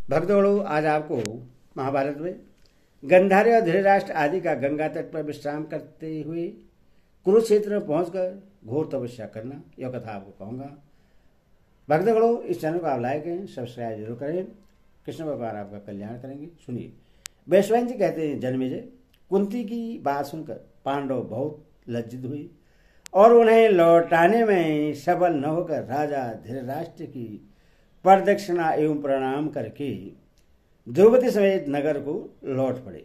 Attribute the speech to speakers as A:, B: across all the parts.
A: भक्तगणों, आज आपको महाभारत में गंधारी और धृतराष्ट्र आदि का गंगा तट पर विश्राम करते हुए कुरुक्षेत्र में पहुंचकर घोर तपस्या करना, यह कथा आपको कहूंगा। भक्तगणों, इस चैनल को आप लाइक करें, सब्सक्राइब जरूर करें। कृष्ण भगवान आपका कल्याण करेंगे। सुनिए। वैश्वायन जी कहते हैं, जन्मेजय, कुंती की बात सुनकर पांडव बहुत लज्जित हुए और उन्हें लौटाने में सफल न होकर राजा धृतराष्ट्र की प्रदक्षिणा एवं प्रणाम करके द्रौपदी समेत नगर को लौट पड़े।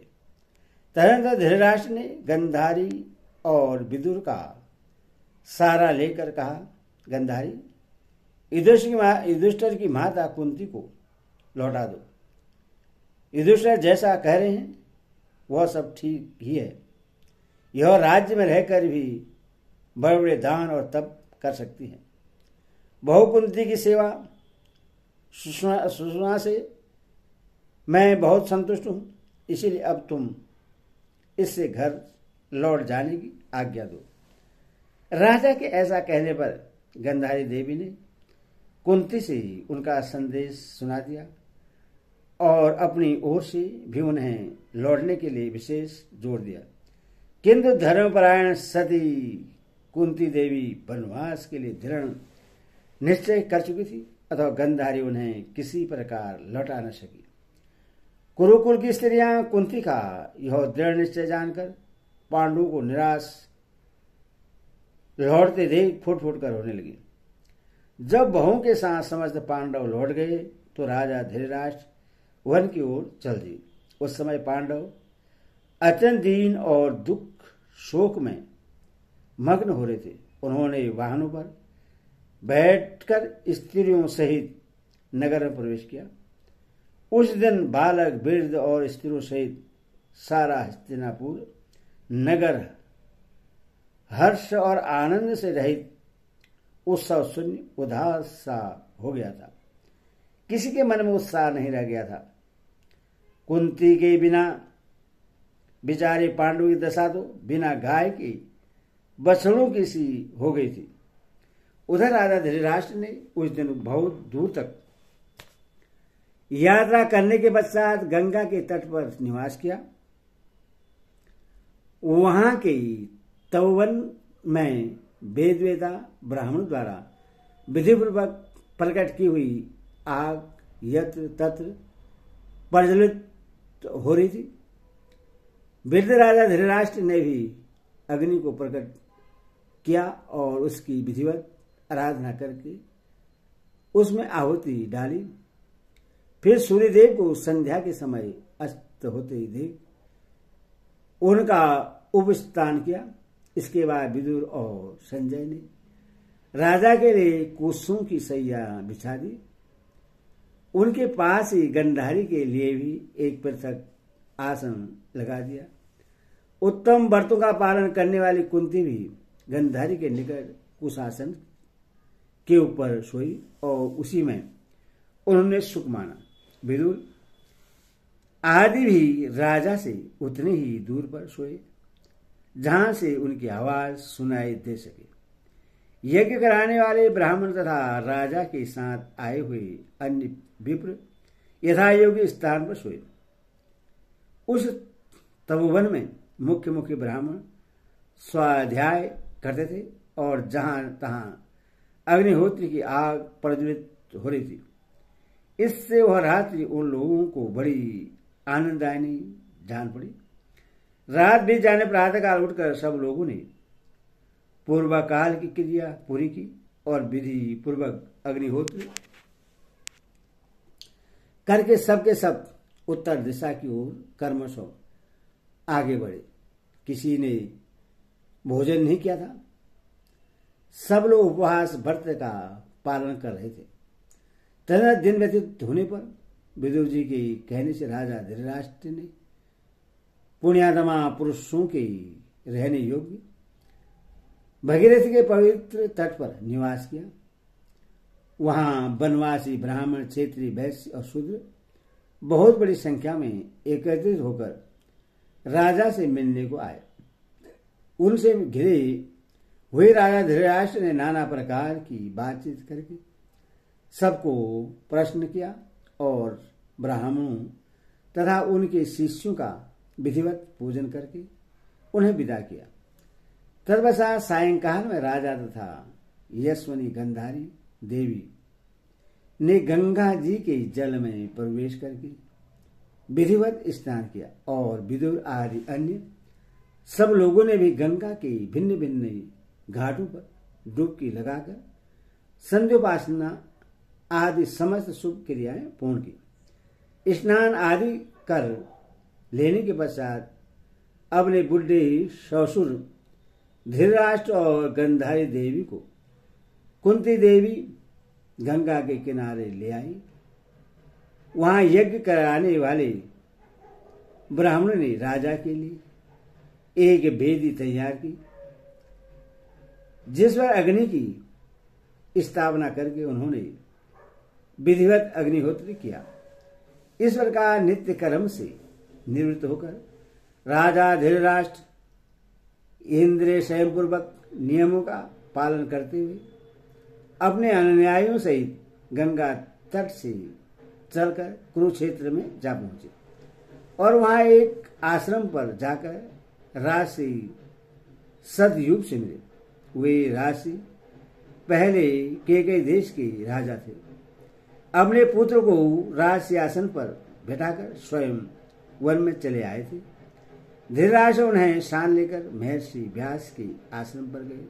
A: तदनंतर धृतराष्ट्र ने गंधारी और विदुर का सारा लेकर कहा, गंधारी, युधिष्ठिर की माता कुंती को लौटा दो। युधिष्ठिर जैसा कह रहे हैं वह सब ठीक ही है। यह राज्य में रहकर भी बड़े बड़े दान और तप कर सकती है। बहु कुंती की सेवा सुषमा से मैं बहुत संतुष्ट हूं, इसीलिए अब तुम इससे घर लौट जाने की आज्ञा दो। राजा के ऐसा कहने पर गंधारी देवी ने कुंती से उनका संदेश सुना दिया और अपनी ओर से भी उन्हें लौटने के लिए विशेष जोर दिया। किंतु धर्मपरायण सती कुंती देवी वनवास के लिए दृढ़ निश्चय कर चुकी थी, अथवा गंधारी उन्हें किसी प्रकार लौटा न सकी। कुरुकुल की स्त्रियां कुंती का यह दृढ़ निश्चय जानकर पांडु को निराश लौटते देख फुट फुट कर रोने लगी। जब बहुओं के साथ समस्त पांडव लौट गए तो राजा धृतराष्ट्र वन की ओर चल दिए। उस समय पांडव अत्यंत दीन और दुख शोक में मग्न हो रहे थे। उन्होंने वाहनों पर बैठकर स्त्रियों सहित नगर में प्रवेश किया। उस दिन बालक, वृद्ध और स्त्रियों सहित सारा हस्तिनापुर नगर हर्ष और आनंद से रहित उत्सव शून्य उदास सा हो गया था। किसी के मन में उत्साह नहीं रह गया था। कुंती के बिना बेचारे पांडु की दशा तो बिना गाय की बछड़ों की सी हो गई थी। उधर राजा धृतराष्ट्र ने उस दिन बहुत दूर तक यात्रा करने के पश्चात गंगा के तट पर निवास किया। वहां के तपोवन में वेदवेता ब्राह्मण द्वारा विधिपूर्वक प्रकट की हुई आग यत्र तत्र प्रज्वलित हो रही थी। वृद्ध राजा धृतराष्ट्र ने भी अग्नि को प्रकट किया और उसकी विधिवत आराधना करके उसमें आहुति डाली। फिर सूर्यदेव को संध्या के समय अस्त होते ही देख उनका उपस्थान किया। इसके बाद विदुर और संजय ने राजा के लिए कुसुम की सैया बिछा दी। उनके पास ही गंधारी के लिए भी एक पृथक आसन लगा दिया। उत्तम व्रतों का पालन करने वाली कुंती भी गंधारी के निकट कुशासन के ऊपर सोई और उसी में उन्होंने सुख माना। विदुर आदि भी राजा से उतने ही दूर पर सोए जहां से उनकी आवाज सुनाई दे सके। यज्ञ कराने वाले ब्राह्मण तथा राजा के साथ आए हुए अन्य विप्र यथायोग्य स्थान पर सोए। उस तपोवन में मुख्य मुख्य ब्राह्मण स्वाध्याय करते थे और जहां तहां अग्निहोत्री की आग प्रज्वलित हो रही थी। इससे वह रात्रि उन लोगों को बड़ी आनंददायी जान पड़ी। रात बीत जाने प्रातःकाल उठकर सब लोगों ने पूर्वकाल की क्रिया पूरी की और विधि पूर्वक अग्निहोत्र करके सबके सब उत्तर दिशा की ओर कर्मशः आगे बढ़े। किसी ने भोजन नहीं किया था। सब लोग उपवास व्रत का पालन कर रहे थे। तदनंतर दिन व्यतीत होने पर विदुर जी के कहने से राजा धृतराष्ट्र ने पुण्यात्मा पुरुषों के रहने योग्य भगीरथी के पवित्र तट पर निवास किया। वहां वनवासी ब्राह्मण, क्षेत्रीय, वैश्य और शूद्र बहुत बड़ी संख्या में एकत्रित होकर राजा से मिलने को आए। उनसे घिरे हुए राजा धृतराष्ट्र ने नाना प्रकार की बातचीत करके सबको प्रश्न किया और ब्राह्मणों तथा उनके शिष्यों का विधिवत पूजन करके उन्हें विदा किया। तदपश्चात सायंकाल में राजा तथा यशस्विनी गंधारी देवी ने गंगा जी के जल में प्रवेश करके विधिवत स्नान किया और विदुर आदि अन्य सब लोगों ने भी गंगा के भिन्न भिन्न घाटों पर डुबकी लगाकर संध्योपासना आदि समस्त शुभ क्रियाएं पूर्ण की। स्नान आदि कर लेने के पश्चात अपने बुढ़े ससुर धृतराष्ट्र और गंधारी देवी को कुंती देवी गंगा के किनारे ले आई। वहां यज्ञ कराने वाले ब्राह्मणों ने राजा के लिए एक वेदी तैयार की, जिस पर अग्नि की स्थापना करके उन्होंने विधिवत अग्निहोत्र किया। इस प्रकार नित्य कर्म से निवृत्त होकर राजा धृतराष्ट्र इंद्रिय संयमपूर्वक नियमों का पालन करते हुए अपने अनुयायियों सहित गंगा तट से चलकर कुरुक्षेत्र में जा पहुंचे और वहां एक आश्रम पर जाकर राशि सतयुग से मिले। वे राशि पहले केकई देश के राजा थे। अपने पुत्र को राज आसन पर बैठाकर स्वयं वन में चले आए थे। धृतराष्ट्र उन्हें शान लेकर महर्षि व्यास के आश्रम पर गए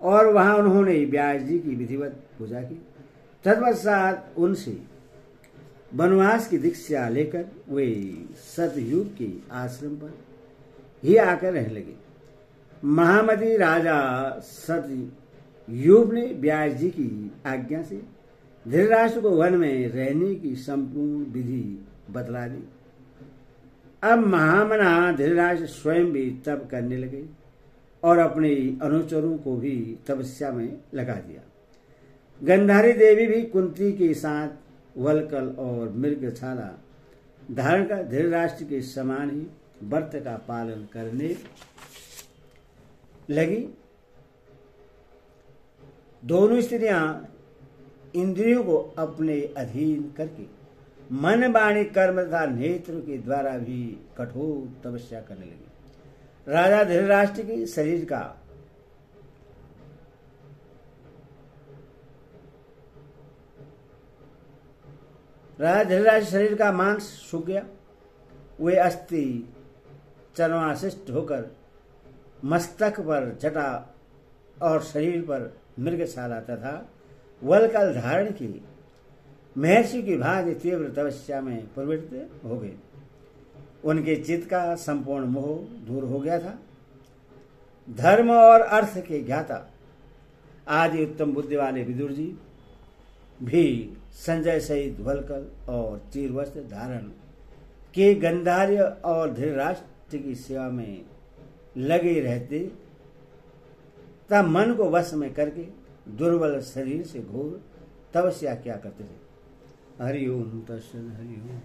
A: और वहां उन्होंने व्यास जी की विधिवत पूजा की। तत्पश्चात उनसे वनवास की दीक्षा लेकर वे सतयुग के आश्रम पर ही आकर रहने लगे। महामती राजा सतयुग ने व्यास जी की आज्ञा से धृतराष्ट्र को वन में रहने की संपूर्ण विधि बतला दी। अब महामना धृतराष्ट्र स्वयं भी तप करने लगे और अपने अनुचरों को भी तपस्या में लगा दिया। गंधारी देवी भी कुंती के साथ वलकल और मृगछाला धारण कर धृतराष्ट्र के समान ही व्रत का पालन करने लगी। दोनों स्त्रियां इंद्रियों को अपने अधीन करके मन वाणी कर्म तथा नेत्र के द्वारा भी कठोर तपस्या करने लगी। राजा धृतराष्ट्र के शरीर का मांस सूख गया। वे अस्थि चर्माशिष्ट होकर मस्तक पर जटा और शरीर पर मृगशाला तथा वलकल धारण की महर्षि की भांति तीव्र तपस्या में प्रवृत्त हो गए। उनके चित्त का संपूर्ण मोह दूर हो गया था। धर्म और अर्थ के ज्ञाता आदि उत्तम बुद्धि वाले विदुर जी भी संजय सहित वलकल और चीर वस्त्र धारण के गंधार्य और धृतराष्ट्र की सेवा में लगे रहते तब मन को वश में करके दुर्बल शरीर से घोर तपस्या क्या करते थे। हरि ओम तत्सत। हरि ओम।